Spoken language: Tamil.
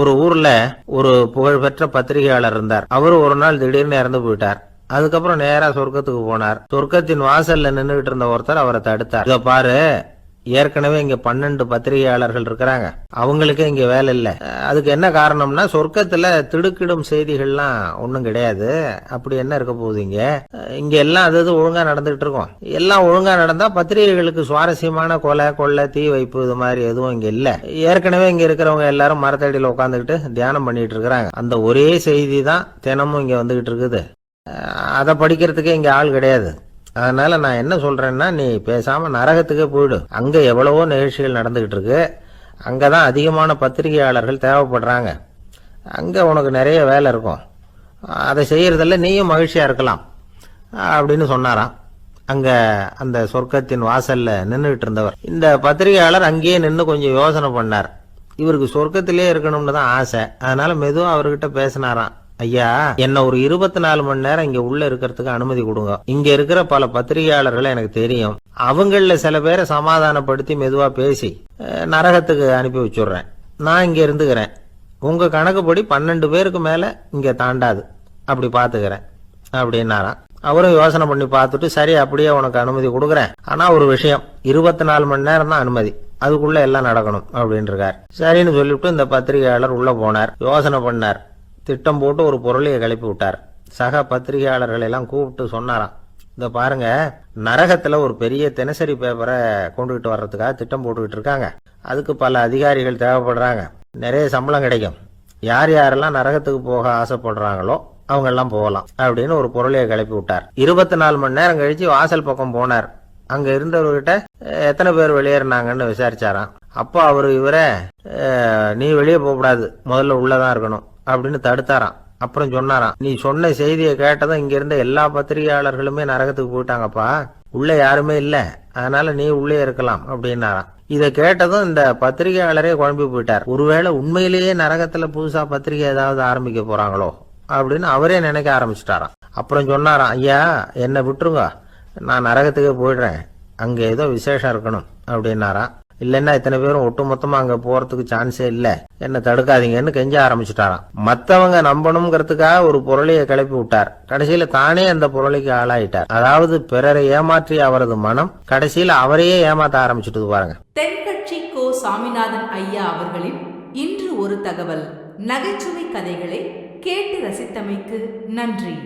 ஒரு ஊர்ல ஒரு புகழ்பெற்ற பத்திரிகையாளர் இருந்தார். அவரு ஒரு நாள் திடீர்னு இறந்து போயிட்டார். அதுக்கப்புறம் நேரா சொர்க்கத்துக்கு போனார். சொர்க்கத்தின் வாசல்ல நின்றுகிட்டு இருந்த ஒருத்தர் அவரை தடுத்தார். இத பாரு, ஏற்கனவே இங்க 12 பத்திரிகையாளர்கள் இருக்கிறாங்க, அவங்களுக்கே இங்க வேலை இல்ல. அதுக்கு என்ன காரணம்னா, சொர்க்கத்துல திடுக்கிடும் செய்திகள்லாம் ஒண்ணும் கிடையாது. அப்படி என்ன இருக்க போகுது? இங்க எல்லாம் அது ஒழுங்கா நடந்துகிட்டு இருக்கும். எல்லாம் ஒழுங்கா நடந்தா பத்திரிகைகளுக்கு சுவாரஸ்யமான கொலை, கொள்ளை, தீ வைப்பு இது மாதிரி எதுவும் இங்க இல்ல. ஏற்கனவே இங்க இருக்கிறவங்க எல்லாரும் மரத்தடியில உட்காந்துக்கிட்டு தியானம் பண்ணிட்டு இருக்கிறாங்க. அந்த ஒரே செய்தி தான் தினமும் இங்க வந்துகிட்டு இருக்குது. அதை படிக்கிறதுக்கே இங்க ஆள் கிடையாது. அதனால நான் என்ன சொல்றேன்னா, நீ பேசாம நரகத்துக்கே போயிடு. அங்க எவ்வளவோ நிகழ்ச்சிகள் நடந்துகிட்டு இருக்கு. அங்கதான் அதிகமான பத்திரிகையாளர்கள் தேவைப்படுறாங்க. அங்க உனக்கு நிறைய வேலை இருக்கும். அதை செய்யறதில்ல, நீயும் மகிழ்ச்சியா இருக்கலாம் அப்படின்னு சொன்னாராம். அங்க அந்த சொர்க்கத்தின் வாசல்ல நின்றுகிட்டு இருந்தவர். இந்த பத்திரிகையாளர் அங்கேயே நின்று கொஞ்சம் யோசனை பண்ணார். இவருக்கு சொர்க்கத்திலே இருக்கணும்னு தான் ஆசை. அதனால மெதுவா அவர்கிட்ட பேசினாராம். ஐயா, என்ன ஒரு 24 மணி நேரம் இங்க உள்ள இருக்கிறதுக்கு அனுமதி கொடுங்க. இங்க இருக்கிற பல பத்திரிகையாளர்களை எனக்கு தெரியும். அவங்கள சில பேரை சமாதானப்படுத்தி மெதுவா பேசி நரகத்துக்கு அனுப்பி வச்சுடுறேன். நான் இங்க இருந்துக்கிறேன். உங்க கணக்குப்படி 12 பேருக்கு மேல இங்க தாண்டாது, அப்படி பாத்துக்கிறேன் அப்படின்னாராம். அவரும் யோசனை பண்ணி பார்த்துட்டு, சரி அப்படியே உனக்கு அனுமதி கொடுக்குறேன், ஆனா ஒரு விஷயம், 24 மணி நேரம் தான் அனுமதி, அதுக்குள்ள எல்லாம் நடக்கணும் அப்படின்னு இருக்கார். சரின்னு சொல்லிவிட்டு இந்த பத்திரிகையாளர் உள்ள போனார். யோசனை பண்ணார். திட்டம் போட்டு ஒரு பொருளையை கிளப்பி விட்டார். சக பத்திரிகையாளர்கள் எல்லாம் கூப்பிட்டு சொன்னாராம், இத பாருங்க, நரகத்துல ஒரு பெரிய தினசரி பேப்பரை கொண்டுகிட்டு வர்றதுக்காக திட்டம் போட்டுக்கிட்டு இருக்காங்க. அதுக்கு பல அதிகாரிகள் தேவைப்படுறாங்க. நிறைய சம்பளம் கிடைக்கும். யார் யாரெல்லாம் நரகத்துக்கு போக ஆசைப்படுறாங்களோ அவங்க எல்லாம் போகலாம் அப்படின்னு ஒரு பொருளையை கிளப்பி விட்டார். 24 மணி நேரம் கழிச்சு வாசல் பக்கம் போனார். அங்க இருந்தவர்கிட்ட எத்தனை பேர் வெளியேறினாங்கன்னு விசாரிச்சாராம். அப்போ அவரு இவரை, நீ வெளியே போகக்கூடாது, முதல்ல உள்ளதான் இருக்கணும் அப்படின்னு தடுத்தாராம். அப்புறம் சொன்னாராம், நீ சொன்ன செய்தியை கேட்டதும் இங்க இருந்த எல்லா பத்திரிகையாளர்களுமே நரகத்துக்கு போயிட்டாங்கப்பா, உள்ள யாருமே இல்ல, அதனால நீ உள்ளே இருக்கலாம் அப்படின்னாராம். இதை கேட்டதும் இந்த பத்திரிகையாளரே குழம்பி போயிட்டார். ஒருவேளை உண்மையிலேயே நரகத்துல புதுசா பத்திரிகை ஏதாவது ஆரம்பிக்க போறாங்களோ அப்படின்னு அவரே நினைக்க ஆரம்பிச்சுட்டாராம். அப்புறம் சொன்னாராம், ஐயா என்னை விட்டுருங்க, நான் நரகத்துக்கே போயிடுறேன், அங்க ஏதோ விசேஷம் இருக்கணும் அப்படின்னாராம். இல்லைன்னா இத்தனை பேரும் ஒட்டுமொத்தமா அங்க போறதுக்கு சான்ஸே இல்ல, என்ன தடுக்காதீங்கன்னு கெஞ்ச ஆரம்பிச்சுட்டாராம். மத்தவங்க நம்பணுங்கிறதுக்காக ஒரு பொருளையை கிளப்பி விட்டார். கடைசியில தானே அந்த பொருளைக்கு ஆளாயிட்டார். அதாவது பிறரை ஏமாற்றி அவரது மனம் கடைசியில அவரையே ஏமாத்த ஆரம்பிச்சுட்டு பாருங்க. தென்கட்சி கோ. சாமிநாதன் ஐயா அவர்களின் இன்று ஒரு தகவல் நகைச்சுவை கதைகளை கேட்டு ரசித்தமைக்கு நன்றி.